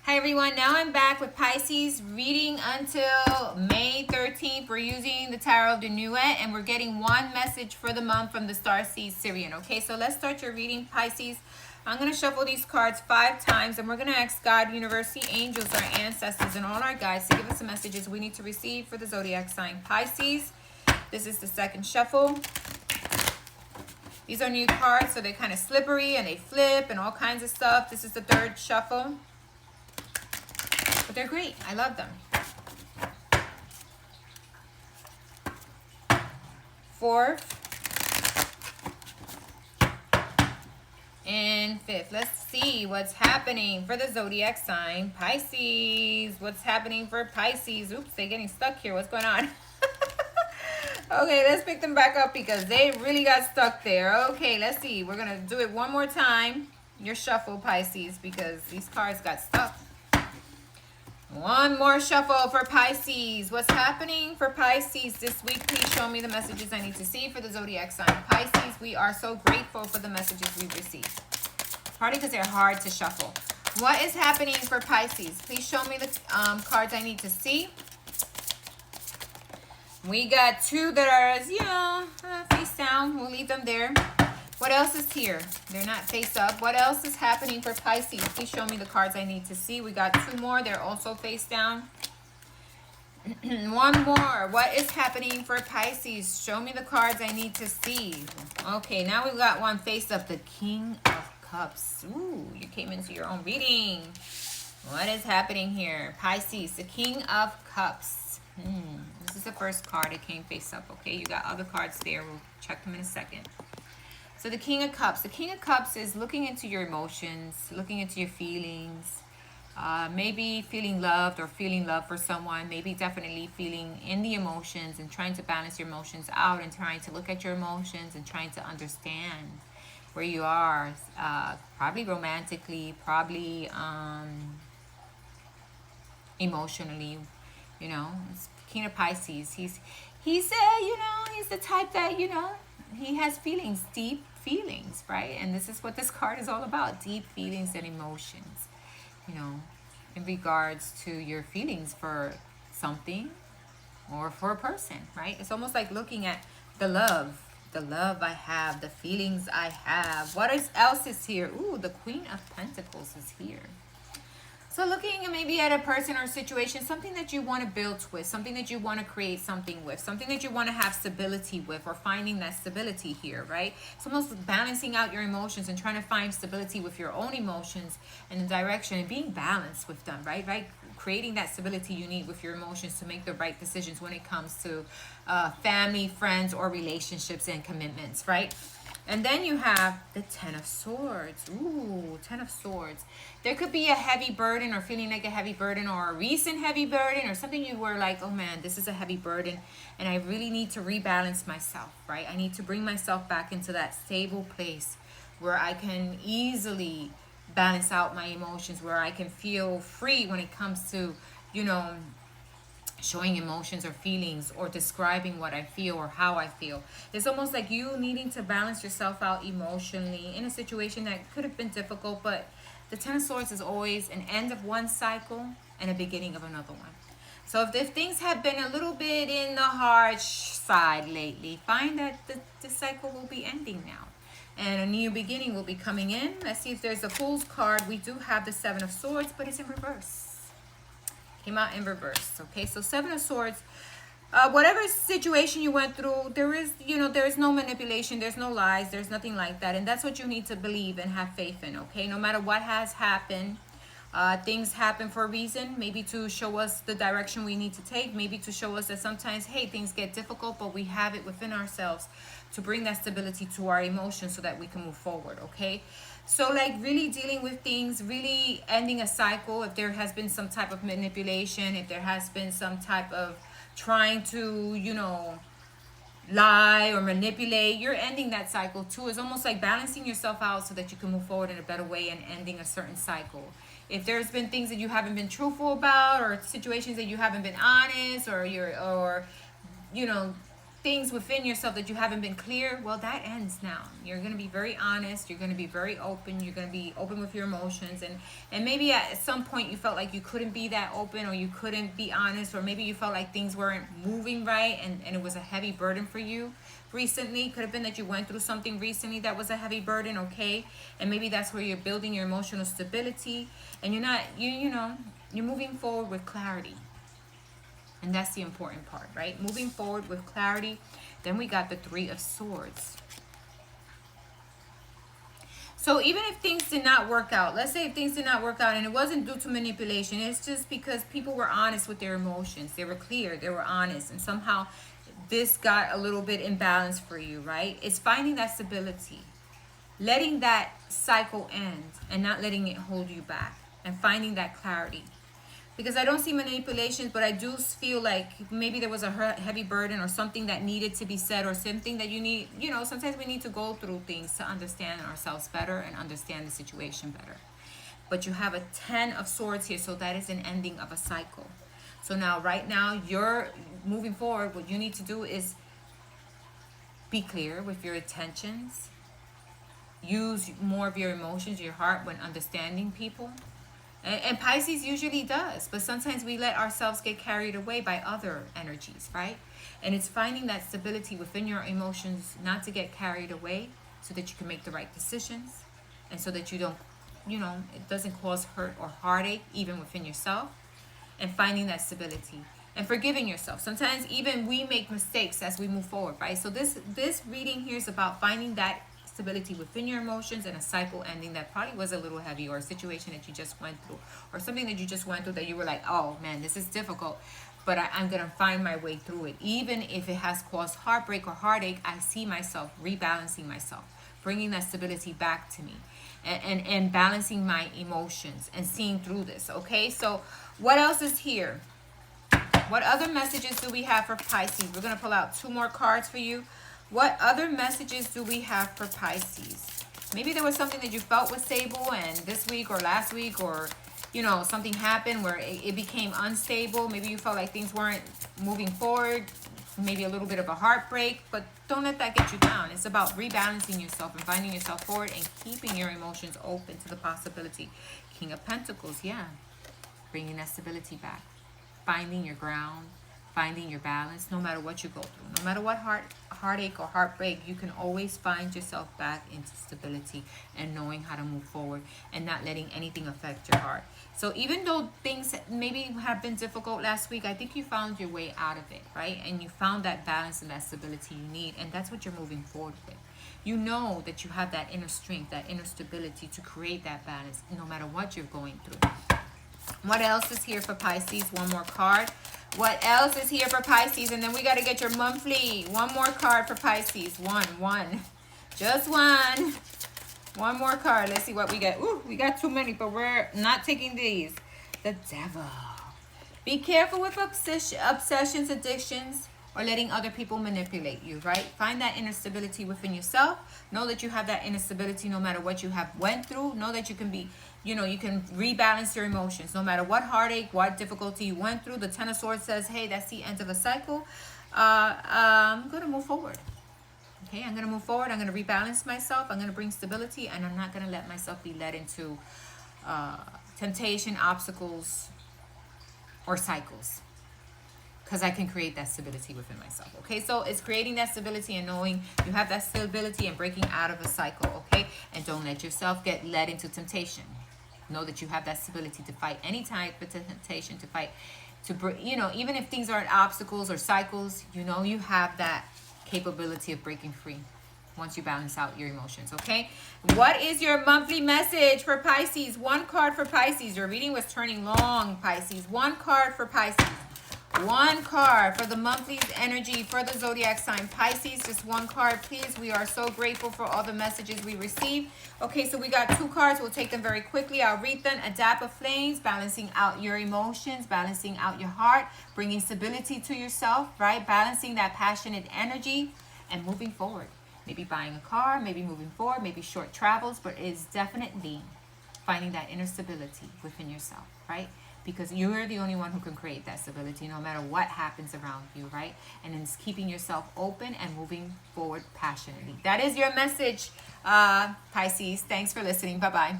Hi everyone, now I'm back with Pisces reading until May 13th. We're using the Tarot of the Nuet and we're getting one message for the month from the Starseed Syrian. Okay, so let's start your reading, Pisces. I'm going to shuffle these cards 5 times and we're going to ask God, universe, the angels, our ancestors, and all our guides to give us the messages we need to receive for the zodiac sign Pisces. This is the second shuffle. These are new cards, so they're kind of slippery and they flip and all kinds of stuff. This is the third shuffle. But they're great. I love them. Fourth and fifth. Let's see what's happening for the zodiac sign Pisces. What's happening for Pisces? Oops, they're getting stuck here. What's going on? Okay, let's pick them back up because they really got stuck there. Okay, let's see. We're going to do it one more time. Your shuffle, Pisces, because these cards got stuck. One more shuffle for Pisces. What's happening for Pisces this week? Please show me the messages I need to see for the zodiac sign Pisces. We are so grateful for the messages we've received. Partly because they're hard to shuffle. What is happening for Pisces? Please show me the cards I need to see. We got 2 that are, you know, face down. We'll leave them there. What else is here? They're not face up. What else is happening for Pisces? Please show me the cards I need to see. We got 2 more. They're also face down. One more. What is happening for Pisces? Show me the cards I need to see. Okay, now we've got one face up. The King of Cups. Ooh, you came into your own reading. What is happening here? Pisces, the King of Cups. This is the first card. It came face up. Okay, you got other cards there. We'll check them in a second. So the King of Cups. The King of Cups is looking into your emotions, looking into your feelings, maybe feeling loved or feeling love for someone, maybe definitely feeling in the emotions and trying to balance your emotions out and trying to look at your emotions and trying to understand where you are, probably romantically, probably emotionally, you know. It's King of Pisces. He's you know, he's the type that, you know, he has feelings, deep feelings, right? And this is what this card is all about, deep feelings and emotions, you know, in regards to your feelings for something or for a person, right? It's almost like looking at the love I have, the feelings I have. What else is here? Ooh, the Queen of Pentacles is here. So looking maybe at a person or situation, something that you want to build with, something that you want to create something with, something that you want to have stability with, or finding that stability here, right? It's almost balancing out your emotions and trying to find stability with your own emotions and the direction and being balanced with them, right? Creating that stability you need with your emotions to make the right decisions when it comes to family, friends, or relationships and commitments, right? And then you have the Ten of Swords. Ooh, Ten of Swords. There could be a heavy burden or feeling like a heavy burden or a recent heavy burden or something you were like, oh man, this is a heavy burden and I really need to rebalance myself, right? I need to bring myself back into that stable place where I can easily balance out my emotions, where I can feel free when it comes to, you know, showing emotions or feelings or describing what I feel or how I feel. It's almost like you needing to balance yourself out emotionally in a situation that could have been difficult, but the Ten of Swords is always an end of one cycle and a beginning of another one. So if things have been a little bit in the harsh side lately, find that the cycle will be ending now. And a new beginning will be coming in. Let's see if there's a Fool's card. We do have the Seven of Swords, but it's in reverse. Came out in reverse. Okay, so Seven of Swords, whatever situation you went through, there is, you know, there is no manipulation, there's no lies, there's nothing like that. And that's what you need to believe and have faith in. Okay, no matter what has happened, things happen for a reason, maybe to show us the direction we need to take, maybe to show us that sometimes, hey, things get difficult, but we have it within ourselves to bring that stability to our emotions so that we can move forward. Okay, so like really dealing with things, really ending a cycle. If there has been some type of manipulation, if there has been some type of trying to, you know, lie or manipulate, you're ending that cycle too. It's almost like balancing yourself out so that you can move forward in a better way and ending a certain cycle. If there's been things that you haven't been truthful about or situations that you haven't been honest or you know, things within yourself that you haven't been clear, well, that ends now. You're going to be very honest. You're going to be very open. You're going to be open with your emotions. And maybe at some point you felt like you couldn't be that open, or you couldn't be honest, or maybe you felt like things weren't moving right, and it was a heavy burden for you recently. Could have been that you went through something recently that was a heavy burden, okay? And maybe that's where you're building your emotional stability, and you're not, you're moving forward with clarity. And that's the important part, right? Moving forward with clarity. Then we got the Three of Swords. So even if things did not work out, let's say if things did not work out and it wasn't due to manipulation, it's just because people were honest with their emotions. They were clear, they were honest, and somehow this got a little bit imbalanced for you, right? It's finding that stability, letting that cycle end and not letting it hold you back, and finding that clarity. Because I don't see manipulations, but I do feel like maybe there was a heavy burden or something that needed to be said, or something that you need, sometimes we need to go through things to understand ourselves better and understand the situation better. But you have a 10 of Swords here, so that is an ending of a cycle. So now, right now, you're moving forward. What you need to do is be clear with your intentions. Use more of your emotions, your heart, when understanding people. And Pisces usually does, but sometimes we let ourselves get carried away by other energies, right? And it's finding that stability within your emotions, not to get carried away, so that you can make the right decisions, and so that you don't, it doesn't cause hurt or heartache even within yourself, and finding that stability and forgiving yourself. Sometimes even we make mistakes as we move forward, right? So this reading here is about finding that stability within your emotions, and a cycle ending that probably was a little heavy, or a situation that you just went through, or something that you just went through that you were like, oh man, this is difficult, but I'm gonna find my way through it. Even if it has caused heartbreak or heartache, I see myself rebalancing myself, bringing that stability back to me, and balancing my emotions and seeing through this. Okay, so what else is here? What other messages do we have for Pisces? We're gonna pull out 2 more cards for you. What other messages do we have for Pisces? Maybe there was something that you felt was stable, and this week or last week, or something happened where it became unstable. Maybe you felt like things weren't moving forward. Maybe a little bit of a heartbreak, but don't let that get you down. It's about rebalancing yourself and finding yourself forward, and keeping your emotions open to the possibility. King of Pentacles, yeah. Bringing that stability back. Finding your ground. Finding your balance, no matter what you go through, no matter what heartache or heartbreak, you can always find yourself back into stability, and knowing how to move forward, and not letting anything affect your heart. So even though things maybe have been difficult last week, I think you found your way out of it, right? And you found that balance and that stability you need, and that's what you're moving forward with. You know that you have that inner strength, that inner stability to create that balance, no matter what you're going through. What else is here for Pisces? One more card. What else is here for Pisces? And then we got to get your monthly. One more card for Pisces. One. Just one. One more card. Let's see what we get. Ooh, we got too many, but we're not taking these. The Devil. Be careful with obsessions, addictions, or letting other people manipulate you, right? Find that inner stability within yourself. Know that you have that inner stability no matter what you have went through. Know that you can be, you can rebalance your emotions no matter what heartache, what difficulty you went through. The 10 of Swords says, hey, that's the end of a cycle. I'm going to move forward. Okay, I'm going to move forward. I'm going to rebalance myself. I'm going to bring stability, and I'm not going to let myself be led into temptation, obstacles, or cycles. Because I can create that stability within myself. Okay, so it's creating that stability and knowing you have that stability and breaking out of a cycle. Okay, and don't let yourself get led into temptation. Know that you have that stability to fight any type of temptation, to fight, even if things aren't obstacles or cycles, you have that capability of breaking free once you balance out your emotions. Okay, what is your monthly message for Pisces? One card for Pisces. Your reading was turning long, Pisces. One card for Pisces. One card for the monthly's energy for the zodiac sign Pisces. Just one card, please. We are so grateful for all the messages we received. Okay, so we got 2 cards. We'll take them very quickly. I'll read them. Adapt of Flames, balancing out your emotions, balancing out your heart, bringing stability to yourself, right? Balancing that passionate energy and moving forward. Maybe buying a car, maybe moving forward, maybe short travels, but it is definitely finding that inner stability within yourself, right? because you're the only one who can create that stability no matter what happens around you, right? And then it's keeping yourself open and moving forward passionately. That is your message, Pisces. Thanks for listening. Bye-bye.